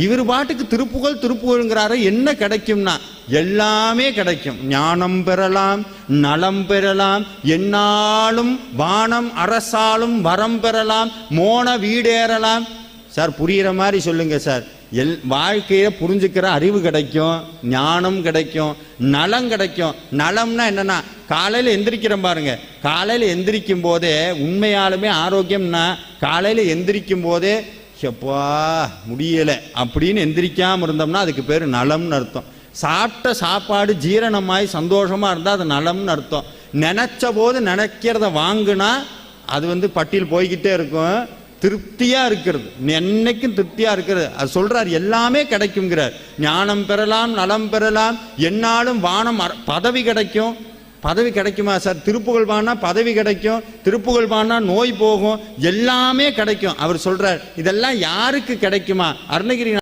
இவர் பாட்டுக்கு திருப்புகழ் திருப்புகழ்ங்கிறாரு. என்ன கிடைக்கும்னா எல்லாமே கிடைக்கும். ஞானம் பெறலாம், நலம் பெறலாம், என்னாலும் வானம் அரசாலும் வரம் பெறலாம், மோன வீடேறலாம். சார் புரிகிற மாதிரி சொல்லுங்க சார். வாழ்க்கையை புரிஞ்சுக்கிற அறிவு கிடைக்கும், ஞானம் கிடைக்கும், நலம் கிடைக்கும். நலம்னா என்னன்னா காலையில் எந்திரிக்கிறோம் பாருங்க. காலையில் எந்திரிக்கும் போதே உண்மையாலுமே ஆரோக்கியம்னா காலையில் எந்திரிக்கும் போதே எப்பா முடியலை அப்படின்னு எந்திரிக்காமல் இருந்தோம்னா அதுக்கு பேர் நலம்னு அர்த்தம். சாப்பிட்ட சாப்பாடு ஜீரணமாய் சந்தோஷமாக இருந்தால் அது நலம்னு அர்த்தம். நினச்ச போது நினைக்கிறத வாங்கினா அது பட்டியல் போய்கிட்டே இருக்கும். திருப்தியாக இருக்கிறது, என்னைக்கும் திருப்தியாக இருக்கிறது. அது சொல்கிறார் எல்லாமே கிடைக்குங்கிறார். ஞானம் பெறலாம், நலம் பெறலாம், என்னாலும் வானம் பதவி கிடைக்கும். பதவி கிடைக்குமா சார்? திருப்புகழ் பாடினா பதவி கிடைக்கும், திருப்புகழ் பாடினா நோய் போகும், எல்லாமே கிடைக்கும். அவர் சொல்றார் இதெல்லாம் யாருக்கு கிடைக்குமா? அருணகிரி